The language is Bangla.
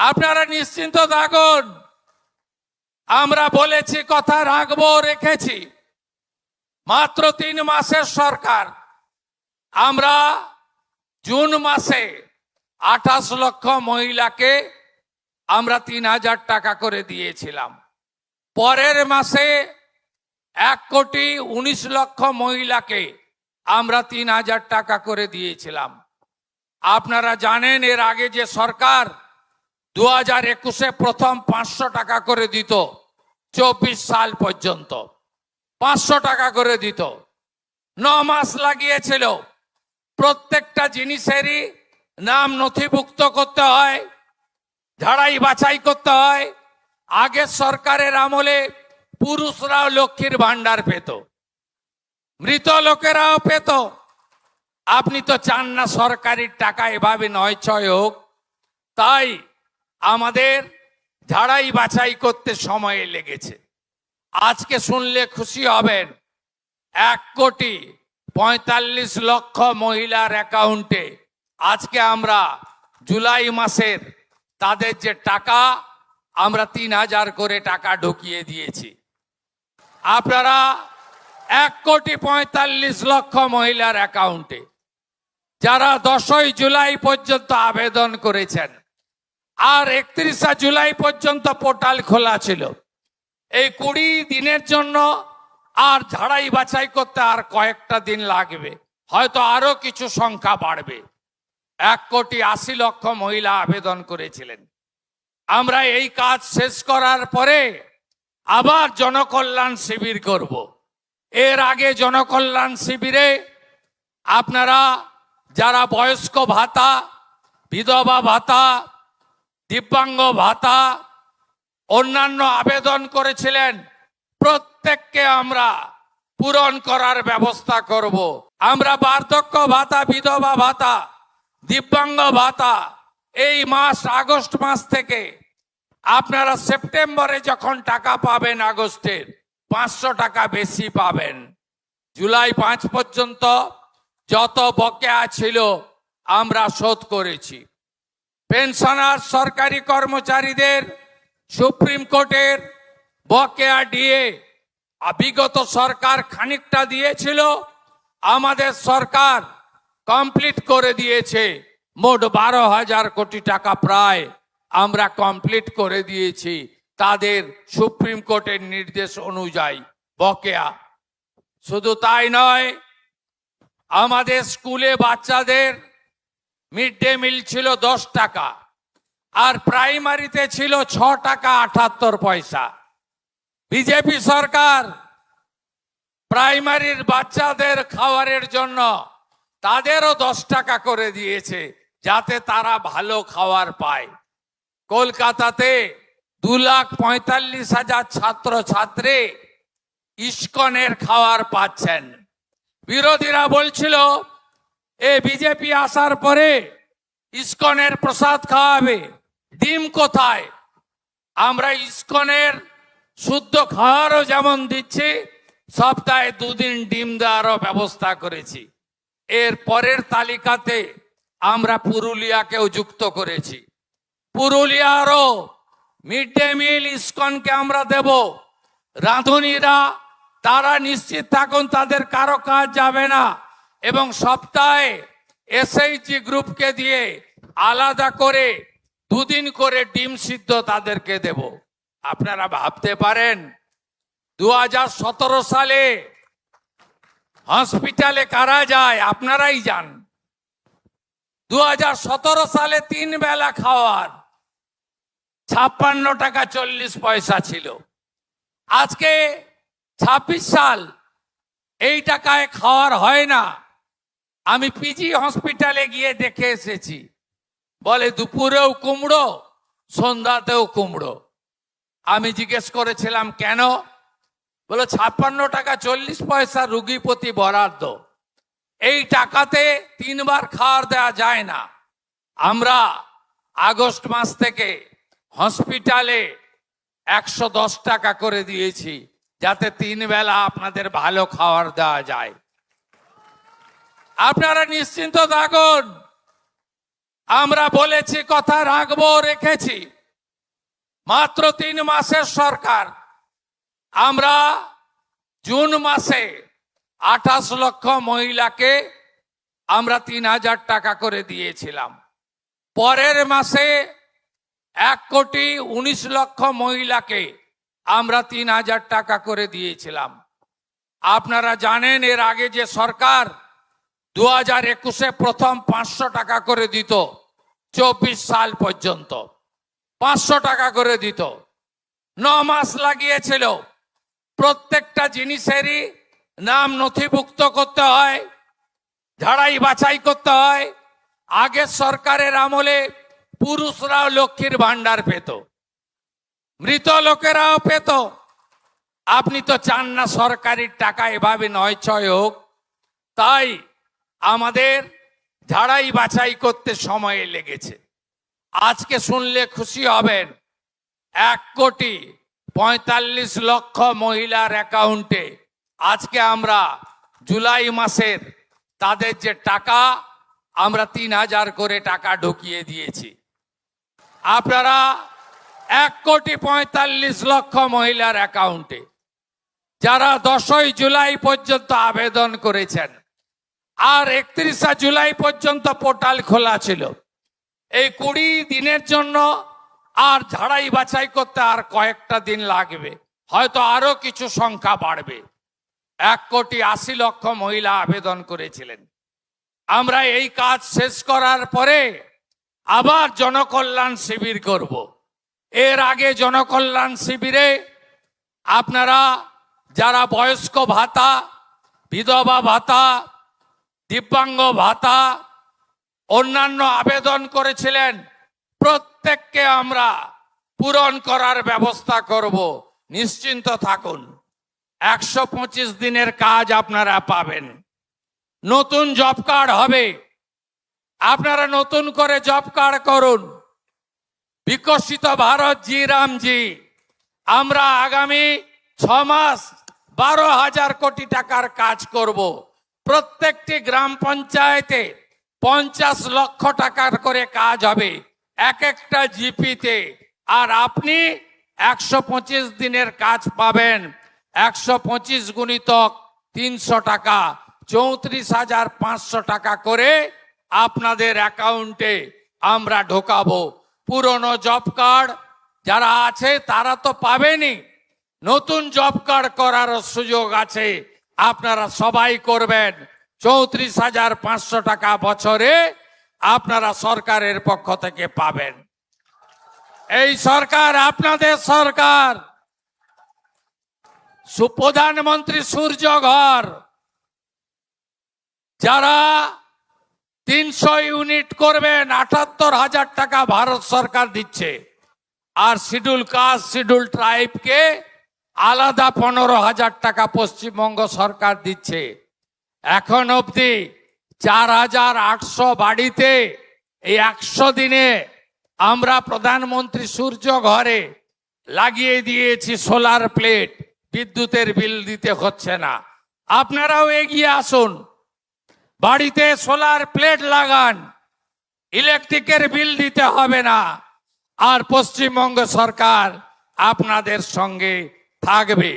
আপনারা নিশ্চিন্ত থাকুন, আমরা বলেছি কথা রাখবো, রেখেছি। মাত্র 3 মাসের সরকার, আমরা জুন মাসে 28 লক্ষ মহিলাকে আমরা 3000 টাকা করে দিয়েছিলাম। পরের মাসে 1,19,00,000 মহিলাকে আমরা 3000 টাকা করে দিয়েছিলাম। আপনারা জানেন এর আগে যে সরকার 2021-এ প্রথম 500 টাকা করে দিত, 24 সাল পর্যন্ত 500 টাকা করে দিত। 9 মাস লাগিয়েছিল। প্রত্যেকটা জিনিসেরই নাম নথিভুক্ত করতে হয়, ঝাড়াই বাছাই করতে হয়। আগের সরকারের আমলে পুরুষরাও লক্ষ্মীর ভান্ডার পেত, মৃত লোকেরাও পেত। আপনি তো চান না সরকারি টাকা এভাবে নয় ছয় হোক, তাই আমাদের ঝাড়াই বাছাই করতে সময় লেগেছে। আজকে শুনলে খুশি হবেন, 1,45,00,000 মহিলার অ্যাকাউন্টে আজকে আমরা জুলাই মাসের তাদের যে টাকা, আমরা 3,000 করে টাকা ঢুকিয়ে দিয়েছি। আপনারা 1,45,00,000 মহিলার অ্যাকাউন্টে যারা 10ই জুলাই পর্যন্ত আবেদন করেছেন, আর 31 জুলাই পর্যন্ত পোর্টাল খোলা ছিল। এই 20 দিনের জন্য আর ঝাড়াই বাছাই করতে আর কয়েকটা দিন লাগবে, হয়তো আরো কিছু সংখ্যা বাড়বে। 1,80,00,000 মহিলা আবেদন করেছিলেন। আমরা এই কাজ শেষ করার পরে আবার জনকল্যাণ শিবির করব। এর আগে জনকল্যাণ শিবিরে আপনারা যারা বয়স্ক ভাতা, বিধবা ভাতা, দিব্যাঙ্গ ভাতা, অন্যান্য আবেদন করেছিলেন, প্রত্যেককে আমরা পূরণ করার ব্যবস্থা করব। আমরা বার্ধক্য ভাতা, বিধবা ভাতা, দিব্যাঙ্গ ভাতা এই মাস আগস্ট মাস থেকে আপনারা সেপ্টেম্বরে যখন টাকা পাবেন, আগস্টের 500 টাকা বেশি পাবেন। জুলাই 5 পর্যন্ত যত বকেয়া ছিল আমরা শোধ করেছি। পেনশনার সরকারি কর্মচারীদের সুপ্রিম কোর্টের বকেয়া ডিএ বিগত সরকার খানিকটা দিয়েছিল, আমাদের সরকার কমপ্লিট করে দিয়েছে। মোট 12,000 কোটি টাকা প্রায় আমরা কমপ্লিট করে দিয়েছি তাদের সুপ্রিম কোর্টের নির্দেশ অনুযায়ী বকেয়া। শুধু তাই নয়, আমাদের স্কুলে বাচ্চাদের মিড ডে মিল ছিল 10 টাকা, আর প্রাইমারিতে ছিল 6 টাকা 78 পয়সা। বিজেপি সরকার প্রাইমারির বাচ্চাদের খাবারের জন্য তাদেরও 10 টাকা করে দিয়েছে, যাতে তারা ভালো খাবার পায়। কলকাতাতে 2,45,000 ছাত্র ছাত্রী ইস্কনের খাবার পাচ্ছেন। বিরোধীরা বলছিল এ বিজেপি আসার পরে ইস্কনের প্রসাদ খাওয়াবে, ডিম কোথায়? আমরা ইস্কনের শুদ্ধ খাওয়ারও যেমন দিচ্ছি, সপ্তাহে 2 দিন ডিম দেওয়ারও ব্যবস্থা করেছি। এর পরের তালিকাতে আমরা পুরুলিয়াকেও যুক্ত করেছি। পুরুলিয়ারও মিড ডে মিল ইস্কনকে আমরা দেব। রাঁধুনিরা তারা নিশ্চিত থাকুন, তাদের কারো কাজ যাবে না, এবং সপ্তাহে এসএইচজি গ্রুপকে দিয়ে আলাদা করে 2 দিন করে ডিম সিদ্ধ তাদেরকে দেব। আপনারা ভাবতে পারেন 2017 সালে হসপিটালে কারা যায়? আপনারাই যান। 2017 সালে 3 বেলা খাওয়ার 56 টাকা 40 পয়সা ছিল। আজকে 26 সাল, এই টাকায় খাওয়ার হয় না। আমি পিজি হসপিটালে গিয়ে দেখে এসেছি, বলে দুপুরেও কুমড়ো, সন্ধ্যাতেও কুমড়ো। আমি জিজ্ঞেস করেছিলাম কেন? বলে 56 টাকা 40 পয়সা রুগী প্রতি বরাদ্দ, এই টাকাতে 3 বার খাওয়ার দেওয়া যায় না। আমরা আগস্ট মাস থেকে হসপিটালে 110 টাকা করে দিয়েছি, যাতে 3 বেলা আপনাদের ভালো খাবার দেওয়া যায়। আপনারা নিশ্চিন্ত থাকুন, আমরা বলেছি, কথা রাখবো, রেখেছি। মাত্র 3 মাসের সরকার, আমরা জুন মাসে 28 লক্ষ মহিলাকে আমরা 3,000 টাকা করে দিয়েছিলাম। পরের মাসে 1,19,00,000 মহিলাকে আমরা 3,000 টাকা করে দিয়েছিলাম। আপনারা জানেন, এর আগে যে সরকার 2021-এ প্রথম 500 টাকা করে দিত, 24 সাল পর্যন্ত 500 টাকা করে দিত। 9 মাস লাগিয়েছিল। প্রত্যেকটা জিনিসেরই নাম নথিভুক্ত করতে হয়, ঝাড়াই বাছাই করতে হয়। আগের সরকারের আমলে পুরুষরাও লক্ষ্মীর ভান্ডার পেত, মৃত লোকেরাও পেত। আপনি তো চান না সরকারি টাকা এভাবে নয় ছয় হোক, তাই আমাদের ঝাড়াই বাছাই করতে সময় লেগেছে। আজকে শুনলে খুশি হবেন, 1,45,00,000 মহিলার অ্যাকাউন্টে আজকে আমরা জুলাই মাসের তাদের যে টাকা, আমরা 3,000 করে টাকা ঢুকিয়ে দিয়েছি। আপনারা 1,45,00,000 মহিলার অ্যাকাউন্টে যারা 10ই জুলাই পর্যন্ত আবেদন করেছেন, আর 31 জুলাই পর্যন্ত পোর্টাল খোলা ছিল। এই 20 দিনের জন্য আর ঝাড়াই বাছাই করতে আর কয়েকটা দিন লাগবে, হয়তো আরো কিছু সংখ্যা বাড়বে। 1,80,00,000 মহিলা আবেদন করেছিলেন। আমরা এই কাজ শেষ করার পরে আবার জনকল্যাণ শিবির করব। এর আগে জনকল্যাণ শিবিরে আপনারা যারা বয়স্ক ভাতা, বিধবা ভাতা, দিব্যাঙ্গ ভাতা, অন্যান্য আবেদন করেছিলেন, প্রত্যেককে আমরা পূরণ করার ব্যবস্থা করব, নিশ্চিন্ত থাকুন। 125 দিনের কাজ আপনারা পাবেন। নতুন জব কার্ড হবে, আপনারা নতুন করে জব কার্ড করুন। বিকশিত ভারত জি রামজি, আমরা আগামী 6 মাস 12,000 কোটি টাকার কাজ করব। প্রত্যেকটি গ্রাম পঞ্চায়েতে 50 লক্ষ টাকার করে কাজ হবে, এক একটা জিপিতে। আর আপনি 125 দিনের কাজ পাবেন। 125 গুণিতক 300 টাকা, 34,500 টাকা করে আপনাদের অ্যাকাউন্টে আমরা ঢোকাবো। পুরনো জব কার্ড যারা আছে তারা তো পাবেনই, নতুন জব কার্ড করার সুযোগ আছে, আপনারা সবাই করবেন। 34,500 টাকা বছরে আপনারা সরকারের পক্ষ থেকে পাবেন। এই সরকার আপনাদের সরকার। প্রধানমন্ত্রী সূর্য ঘর, যারা 300 ইউনিট করবেন 78,000 টাকা ভারত সরকার দিচ্ছে। আর শিডিউল কাস্ট, শিডিউল ট্রাইবকে আলাদা 15,000 টাকা পশ্চিমবঙ্গ সরকার দিচ্ছে। এখন অবধি 4,800 বাড়িতে এই 100 দিনে আমরা প্রধানমন্ত্রী সূর্য ঘরে লাগিয়ে দিয়েছি সোলার প্লেট। বিদ্যুতের বিল দিতে হচ্ছে না। আপনারাও এগিয়ে আসুন, বাড়িতে সোলার প্লেট লাগান, ইলেকট্রিকের বিল দিতে হবে না। আর পশ্চিমবঙ্গ সরকার আপনাদের সঙ্গে থাকবে।